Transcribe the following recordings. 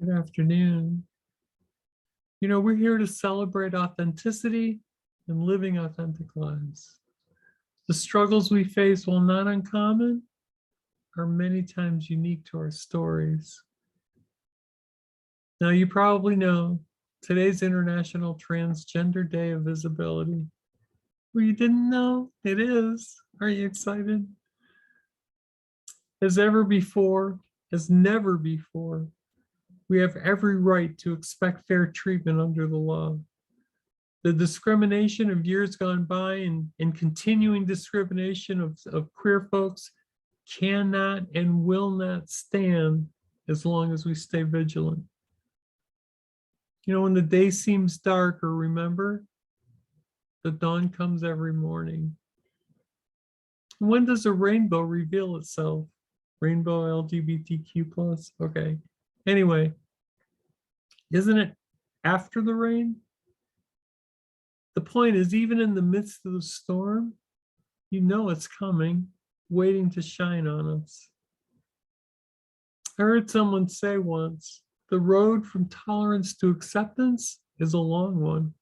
Good afternoon. You know, we're here to celebrate authenticity and living authentic lives. The struggles we face, while not uncommon, are many times unique to our stories. Now, you probably know today's International Transgender Day of Visibility. Well, you didn't know? It is. Are you excited? As never before, we have every right to expect fair treatment under the law. The discrimination of years gone by and continuing discrimination of queer folks cannot and will not stand as long as we stay vigilant. You know, when the day seems darker, remember, the dawn comes every morning. When does a rainbow reveal itself? Rainbow LGBTQ+? Okay. Anyway, isn't it after the rain? The point is, even in the midst of the storm, you know it's coming, waiting to shine on us. I heard someone say once, the road from tolerance to acceptance is a long one.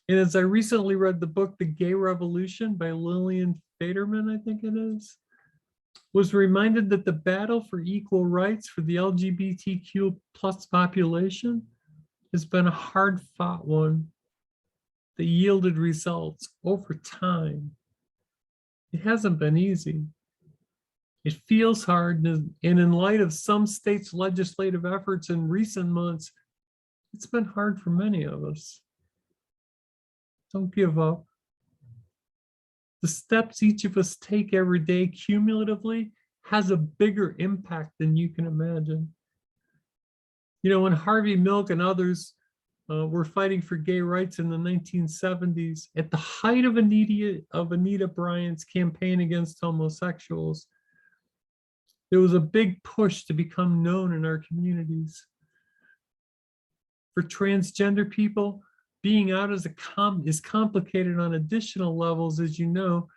And as I recently read the book, The Gay Revolution by Lillian Faderman, I think it is, was reminded that the battle for equal rights for the LGBTQ+ population has been a hard-fought one that yielded results over time. It hasn't been easy. It feels hard, and in light of some states' legislative efforts in recent months, it's been hard for many of us. Don't give up. The steps each of us take every day cumulatively has a bigger impact than you can imagine. You know, when Harvey Milk and others were fighting for gay rights in the 1970s, at the height of Anita Bryant's campaign against homosexuals, there was a big push to become known in our communities. For transgender people, being out is complicated on additional levels. As you know,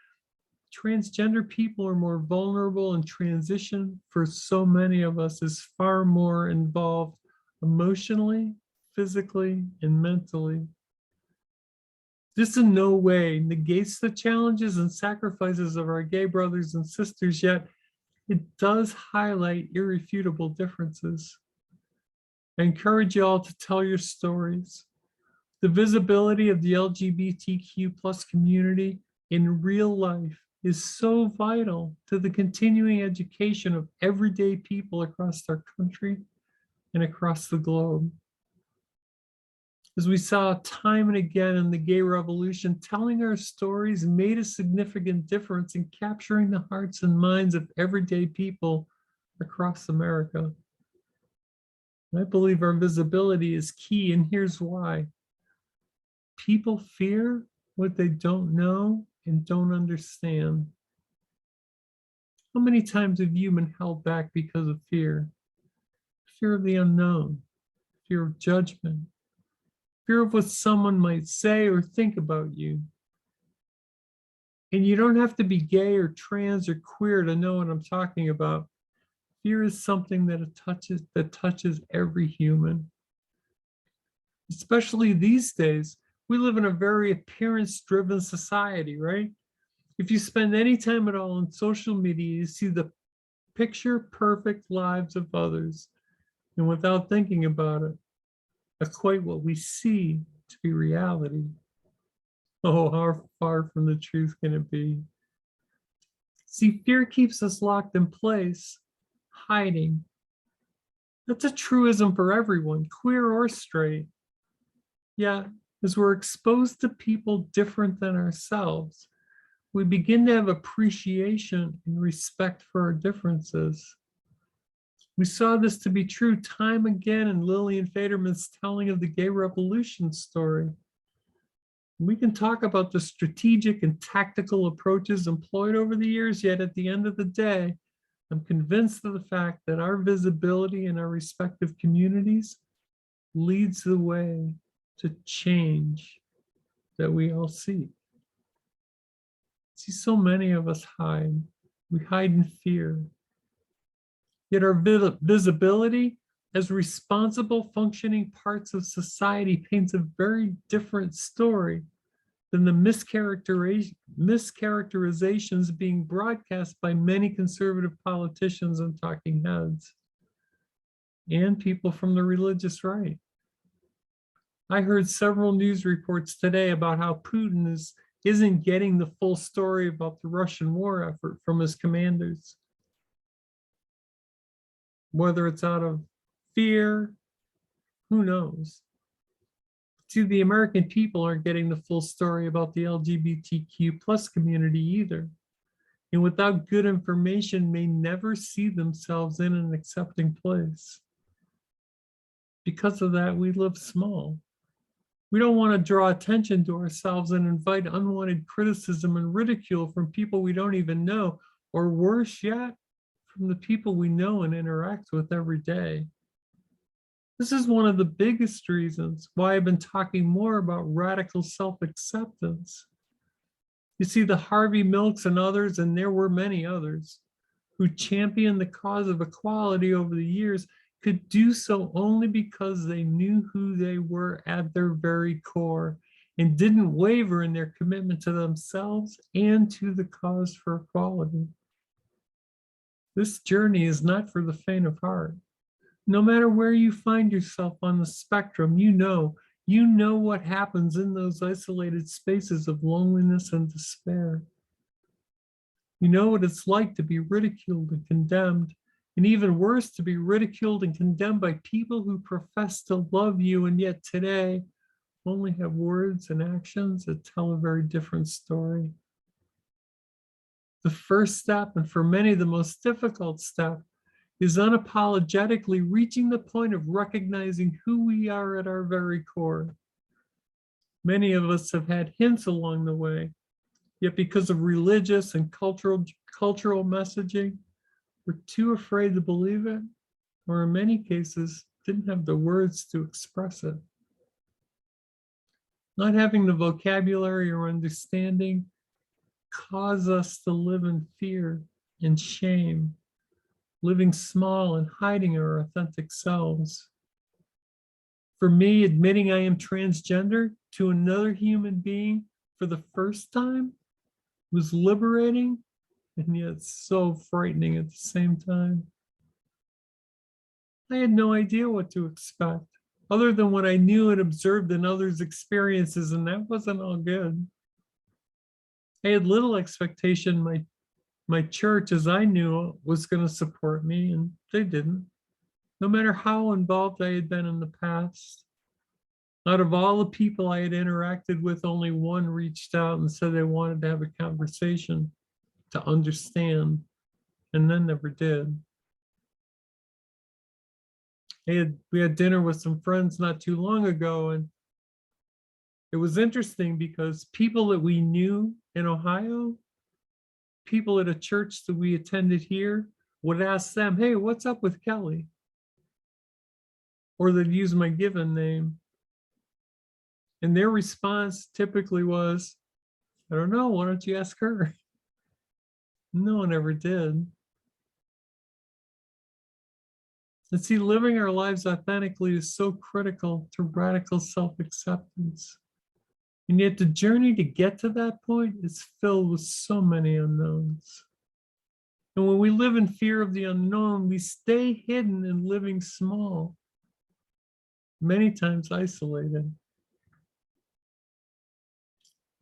transgender people are more vulnerable, and transition for so many of us is far more involved emotionally, physically, and mentally. This in no way negates the challenges and sacrifices of our gay brothers and sisters, yet it does highlight irrefutable differences. I encourage you all to tell your stories. The visibility of the LGBTQ+ community in real life is so vital to the continuing education of everyday people across our country and across the globe. As we saw time and again in the gay revolution, telling our stories made a significant difference in capturing the hearts and minds of everyday people across America. I believe our visibility is key, and here's why. People fear what they don't know and don't understand. How many times have you been held back because of fear? Fear of the unknown, fear of judgment, fear of what someone might say or think about you. And you don't have to be gay or trans or queer to know what I'm talking about. Fear is something that touches every human. Especially these days, we live in a very appearance-driven society, right? If you spend any time at all on social media, you see the picture-perfect lives of others, and without thinking about it, equate what we see to be reality. Oh, how far from the truth can it be? See, fear keeps us locked in place, hiding. That's a truism for everyone, queer or straight. Yet, as we're exposed to people different than ourselves, we begin to have appreciation and respect for our differences. We saw this to be true time again in Lillian Faderman's telling of the gay revolution story. We can talk about the strategic and tactical approaches employed over the years, yet at the end of the day, I'm convinced of the fact that our visibility in our respective communities leads the way to change that we all seek. See, so many of us hide. We hide in fear. Yet our visibility as responsible functioning parts of society paints a very different story than the mischaracterizations being broadcast by many conservative politicians and talking heads and people from the religious right. I heard several news reports today about how Putin isn't getting the full story about the Russian war effort from his commanders. Whether it's out of fear, who knows? See, the American people aren't getting the full story about the LGBTQ plus community either. And without good information, may never see themselves in an accepting place. Because of that, we live small. We don't want to draw attention to ourselves and invite unwanted criticism and ridicule from people we don't even know, or worse yet, from the people we know and interact with every day. This is one of the biggest reasons why I've been talking more about radical self-acceptance. You see, the Harvey Milks and others, and there were many others, who championed the cause of equality over the years could do so only because they knew who they were at their very core and didn't waver in their commitment to themselves and to the cause for equality. This journey is not for the faint of heart. No matter where you find yourself on the spectrum, you know what happens in those isolated spaces of loneliness and despair. You know what it's like to be ridiculed and condemned, and even worse, to be ridiculed and condemned by people who profess to love you, and yet today only have words and actions that tell a very different story. The first step, and for many the most difficult step, is unapologetically reaching the point of recognizing who we are at our very core. Many of us have had hints along the way, yet because of religious and cultural messaging, we're too afraid to believe it, or in many cases, didn't have the words to express it. Not having the vocabulary or understanding cause us to live in fear and shame, living small and hiding our authentic selves. For me, admitting I am transgender to another human being for the first time was liberating and yet so frightening at the same time. I had no idea what to expect, other than what I knew and observed in others' experiences, and that wasn't all good. I had little expectation my church, as I knew, was going to support me, and they didn't, no matter how involved I had been in the past. Out of all the people I had interacted with, only one reached out and said they wanted to have a conversation to understand, and then never did. We had dinner with some friends not too long ago, and it was interesting because people that we knew in Ohio, people at a church that we attended here, would ask them, hey, what's up with Kelly? Or they'd use my given name. And their response typically was, I don't know, why don't you ask her? No one ever did. And see, living our lives authentically is so critical to radical self-acceptance. And yet the journey to get to that point is filled with so many unknowns. And when we live in fear of the unknown, we stay hidden and living small, many times isolated.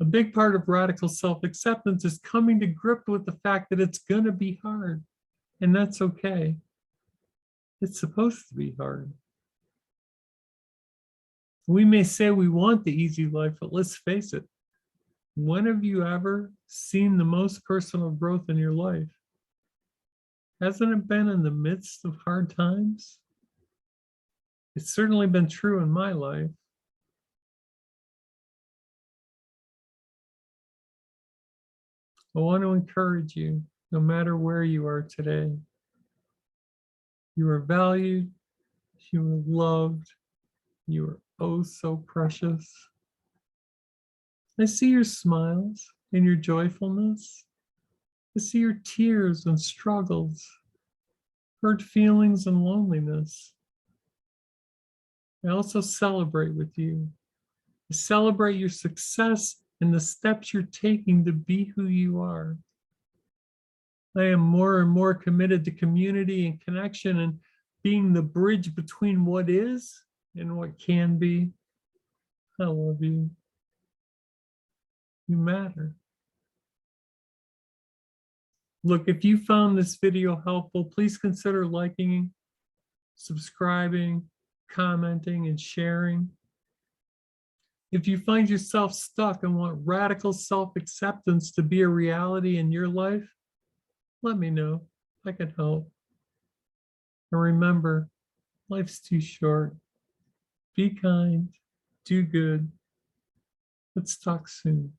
A big part of radical self-acceptance is coming to grips with the fact that it's going to be hard, and that's okay. It's supposed to be hard. We may say we want the easy life, but let's face it. When have you ever seen the most personal growth in your life? Hasn't it been in the midst of hard times? It's certainly been true in my life. I want to encourage you, no matter where you are today, you are valued, you are loved, you are oh so precious. I see your smiles and your joyfulness. I see your tears and struggles, hurt feelings and loneliness. I also celebrate with you. I celebrate your success and the steps you're taking to be who you are. I am more and more committed to community and connection and being the bridge between what is and what can be. I love you. You matter. Look, if you found this video helpful, please consider liking, subscribing, commenting, and sharing. If you find yourself stuck and want radical self-acceptance to be a reality in your life, let me know. I can help. And remember, life's too short. Be kind, do good. Let's talk soon.